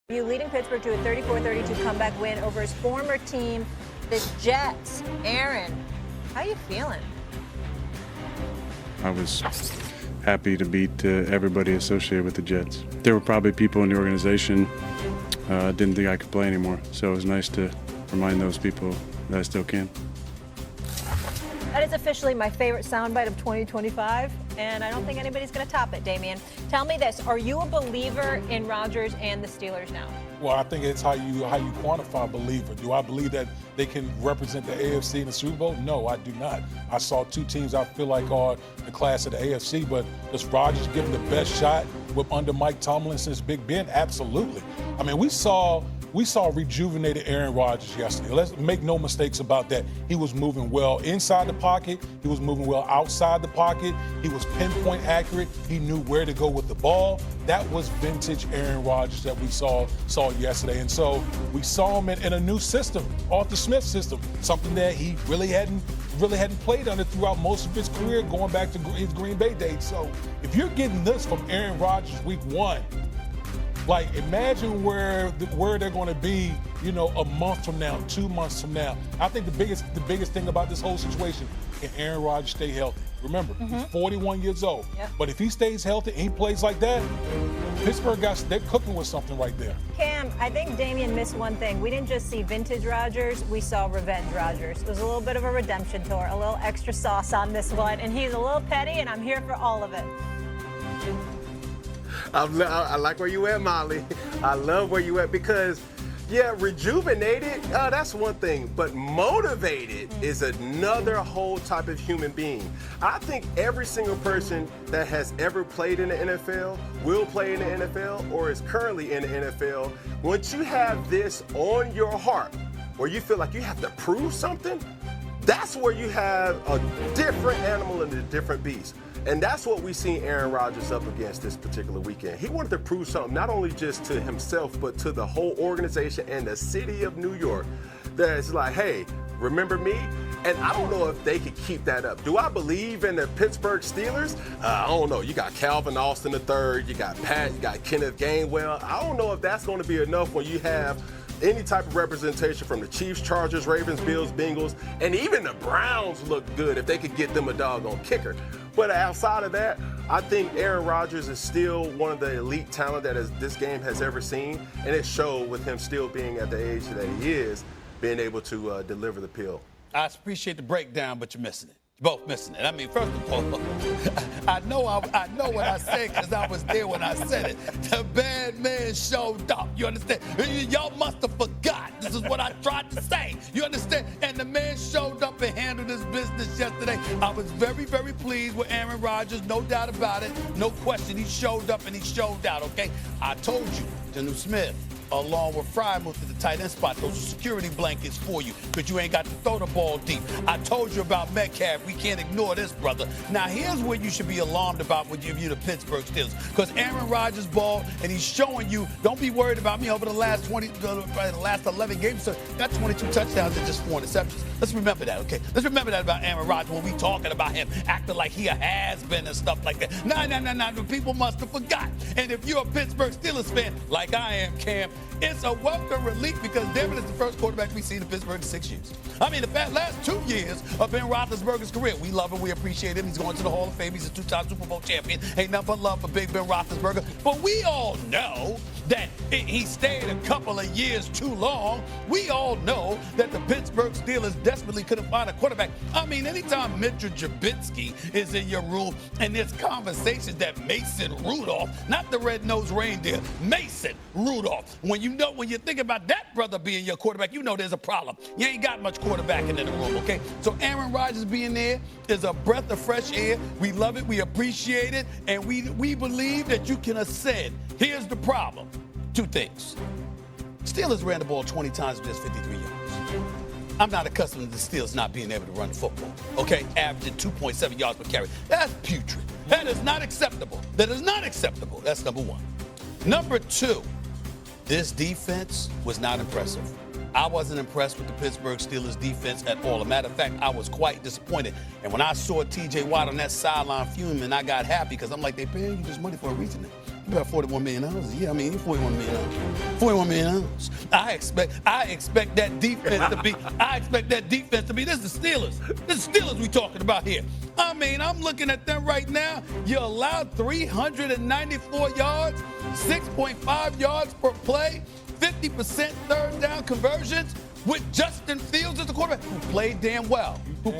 You leading Pittsburgh to a 34-32 comeback win over his former team, the Jets. Aaron, how you feeling? I was happy to beat everybody associated with the Jets. There were probably people in the organization didn't think I could play anymore, so it was nice to remind those people that I still can. That is officially my favorite soundbite of 2025, and I don't think anybody's going to top it, Damian. Tell me this, are you a believer in Rodgers and the Steelers now? Well, I think it's how you quantify believer. Do I believe that they can represent the AFC in the Super Bowl? No, I do not. I saw two teams I feel like are the class of the AFC, but does Rodgers give them the best shot under Mike Tomlin since Big Ben? Absolutely. I mean, we saw rejuvenated Aaron Rodgers yesterday. Let's make no mistakes about that. He was moving well inside the pocket. He was moving well outside the pocket. He was pinpoint accurate. He knew where to go with the ball. That was vintage Aaron Rodgers that we saw yesterday. And so we saw him in a new system, Arthur Smith system, something that he really hadn't played under throughout most of his career, going back to his Green Bay days. So if you're getting this from Aaron Rodgers week one, like, imagine where they're going to be, a month from now, 2 months from now. I think the biggest thing about this whole situation, can Aaron Rodgers stay healthy? Remember, he's 41 years old. Yep. But if he stays healthy and he plays like that, Pittsburgh they're cooking with something right there. Cam, I think Damian missed one thing. We didn't just see vintage Rodgers, we saw revenge Rodgers. It was a little bit of a redemption tour, a little extra sauce on this one, and he's a little petty, and I'm here for all of it. I like where you at, Molly. I love where you at because, yeah, rejuvenated, that's one thing, but motivated is another whole type of human being. I think every single person that has ever played in the NFL, will play in the NFL, or is currently in the NFL, once you have this on your heart, where you feel like you have to prove something, that's where you have a different animal and a different beast. And that's what we seen Aaron Rodgers up against this particular weekend. He wanted to prove something, not only just to himself, but to the whole organization and the city of New York. That it's like, hey, remember me? And I don't know if they could keep that up. Do I believe in the Pittsburgh Steelers? I don't know. You got Calvin Austin III, you got Pat, you got Kenneth Gainwell. I don't know if that's going to be enough when you have any type of representation from the Chiefs, Chargers, Ravens, Bills, Bengals, and even the Browns look good if they could get them a doggone kicker. But outside of that, I think Aaron Rodgers is still one of the elite talent that this game has ever seen, and it showed with him still being at the age that he is, being able to deliver the pill. I appreciate the breakdown, but you're missing it. You're both missing it. I mean, first of all, I know what I said because I was there when I said it. The bad man showed up. You understand? Y'all must have forgot. This is what I tried to say. You understand? And the man showed up and handled his business yesterday. I was very, very pleased with Aaron Rodgers. No doubt about it. No question. He showed up and he showed out, okay? I told you, Geno Smith, along with Fry, moved to the tight end spot. Those are security blankets for you because you ain't got to throw the ball deep. I told you about Metcalf. We can't ignore this, brother. Now, here's what you should be alarmed about when you're the Pittsburgh Steelers, because Aaron Rodgers balled, and he's showing you, don't be worried about me over the last 11 games. So got 22 touchdowns and just 4 interceptions. Let's remember that, okay? Let's remember that about Aaron Rodgers when we talking about him acting like he a has-been and stuff like that. No. The people must have forgot. And if you're a Pittsburgh Steelers fan, like I am, Cam, it's a welcome relief because Devin is the first quarterback we've seen in Pittsburgh in 6 years. I mean, the last 2 years of Ben Roethlisberger's career, we love him, we appreciate him. He's going to the Hall of Fame. He's a 2-time Super Bowl champion. Ain't nothing but love for Big Ben Roethlisberger. But we all know that he stayed a couple of years too long. We all know that the Pittsburgh Steelers desperately couldn't find a quarterback. I mean, anytime Mitchell Trubisky is in your room and there's conversations that Mason Rudolph, not the red-nosed reindeer, Mason Rudolph, when you think about that brother being your quarterback, you know there's a problem. You ain't got much quarterbacking in the room, okay? So Aaron Rodgers being there is a breath of fresh air. We love it, we appreciate it, and we believe that you can ascend. Here's the problem. 2 things. Steelers ran the ball 20 times with just 53 yards. I'm not accustomed to the Steelers not being able to run the football, okay? Averaging 2.7 yards per carry. That's putrid. That is not acceptable. That is not acceptable. That's number one. Number 2, this defense was not impressive. I wasn't impressed with the Pittsburgh Steelers defense at all. As a matter of fact, I was quite disappointed. And when I saw T.J. Watt on that sideline fuming, I got happy because I'm like, they paying you this money for a reason. About 41 million ounces. Yeah, I mean, 41 million ounces. 41 million ounces. I expect that defense to be. I expect that defense to be. This is the Steelers. This is the Steelers we talking about here. I mean, I'm looking at them right now. You allowed 394 yards, 6.5 yards per play, 50% third down conversions, with Justin Fields as the quarterback, who played damn well. He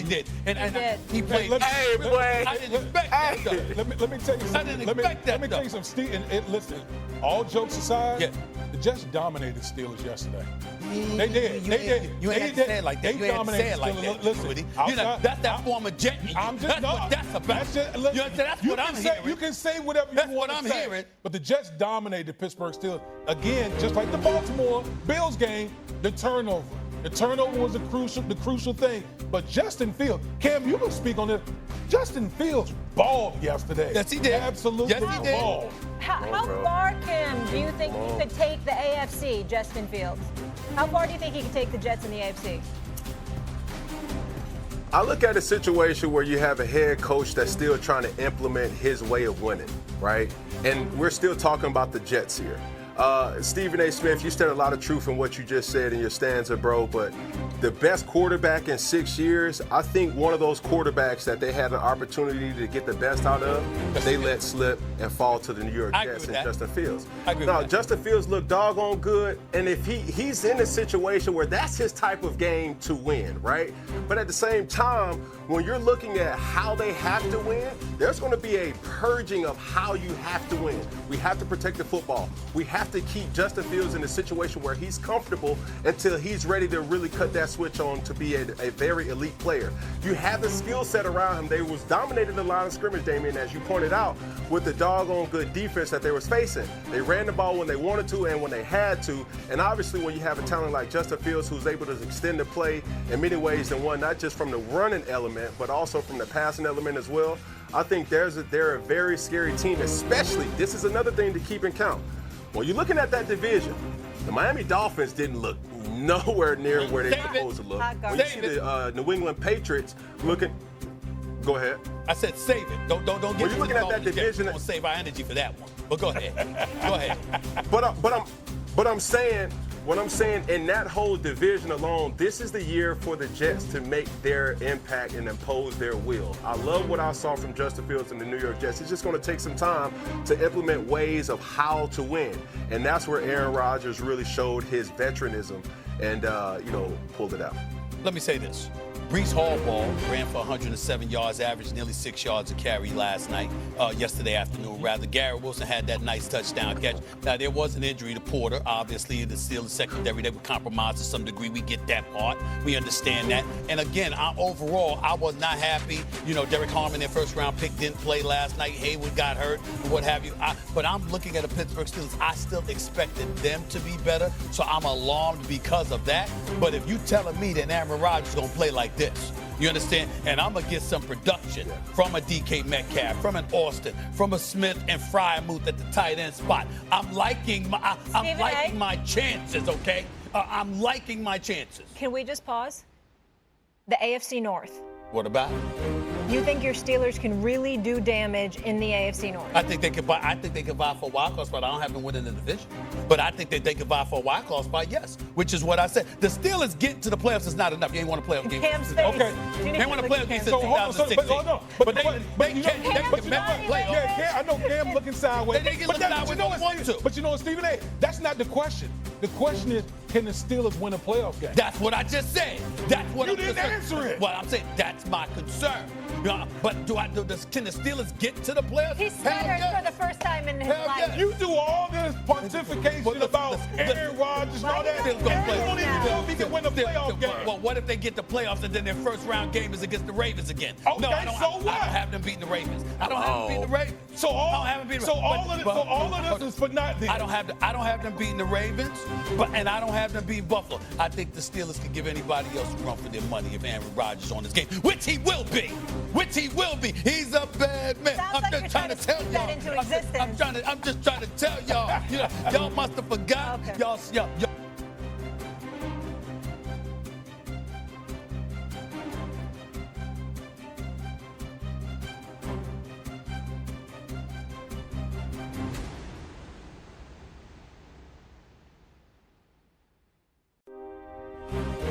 did. And he played. Hey, boy. I didn't expect that. Though. Let me tell you something. I didn't expect that. Let me tell you something, Steve. And listen, all jokes aside, the Jets dominated Steelers yesterday. They did. You ain't say it like that. You ain't say it like that. Listen, that's that former Jet. That's what that's about. That's what I'm hearing. You can say whatever you want to say. That's what I'm hearing. But the Jets dominated the Pittsburgh Steelers. Again, just like the Baltimore Bills game, the turnover. The turnover was the crucial thing. But Justin Fields, Cam, you can speak on this. Justin Fields balled yesterday. Yes, he did. Absolutely balled. How far, Kim, do you think he could take the AFC, Justin Fields? How far do you think he could take the Jets in the AFC? I look at a situation where you have a head coach that's still trying to implement his way of winning, right? And we're still talking about the Jets here. Stephen A. Smith, you said a lot of truth in what you just said in your stanza, bro, but the best quarterback in 6 years, I think one of those quarterbacks that they had an opportunity to get the best out of, they let slip and fall to the New York Jets and Justin Fields. Now, Justin Fields looked doggone good, and if he's in a situation where that's his type of game to win, right? But at the same time, when you're looking at how they have to win, there's going to be a purging of how you have to win. We have to protect the football. We have to keep Justin Fields in a situation where he's comfortable until he's ready to really cut that switch on to be a very elite player. You have the skill set around him. They was dominating the line of scrimmage, Damian, as you pointed out, with the doggone good defense that they was facing. They ran the ball when they wanted to and when they had to. And obviously when you have a talent like Justin Fields who's able to extend the play in many ways than one, not just from the running element, but also from the passing element as well, I think they're a very scary team, especially, this is another thing to keep in count. When you're looking at that division, the Miami Dolphins didn't look nowhere near where they're supposed to look. When you see the New England Patriots looking, go ahead. I said save it. Don't get when you're looking at that division. We're gonna save our energy for that one. But go ahead. Go ahead. But I'm saying, what I'm saying, in that whole division alone, this is the year for the Jets to make their impact and impose their will. I love what I saw from Justin Fields and the New York Jets. It's just going to take some time to implement ways of how to win. And that's where Aaron Rodgers really showed his veteranism and, pulled it out. Let me say this. Breece Hall ran for 107 yards, averaged nearly 6 yards a carry yesterday afternoon. Garrett Wilson had that nice touchdown catch. Now, there was an injury to Porter. Obviously, the Steelers secondary, they were compromised to some degree. We get that part. We understand that. And again, overall, I was not happy. Derek Harmon, their first-round pick, didn't play last night. Hayward got hurt, what have you. But I'm looking at the Pittsburgh Steelers. I still expected them to be better, so I'm alarmed because of that. But if you're telling me that Aaron Rodgers is going to play like this, you understand? And I'm going to get some production from a DK Metcalf, from an Austin, from a Smith and Freiermuth at the tight end spot. I'm liking my chances, okay? I'm liking my chances. Can we just pause? The AFC North. What about it? You think your Steelers can really do damage in the AFC North? I think they could vie for a wild card spot. I don't have them winning the division, but I think that they could vie for a wild card spot. Yes, which is what I said. The Steelers getting to the playoffs is not enough. You ain't want to play a game. Okay. They ain't want to play a game since So, 2016. but they can play. Yeah, I know Cam looking sideways. They can look sideways if they want to. But Stephen A., that's not the question. The question is, can the Steelers win a playoff game? That's what I just said. That's what you didn't answer it. Well, I'm saying that's my concern. But can the Steelers get to the playoffs? He's stuttered for the first time in his life. You do all this pontification about Aaron Rodgers and all that. You won't even know if he can win a playoff game. Well, what if they get the playoffs and then their first round game is against the Ravens again? Okay, no, I don't have them beating the Ravens. I don't have them beating the Ravens. So all of this is for nothing. I don't have them beating the Ravens, and I don't have them beating Buffalo. I think the Steelers can give anybody else a run for their money if Aaron Rodgers is on this game, which he will be. He's a bad man. I'm just trying to tell y'all. I'm just trying to tell y'all. Y'all must have forgot. Okay. Y'all. you.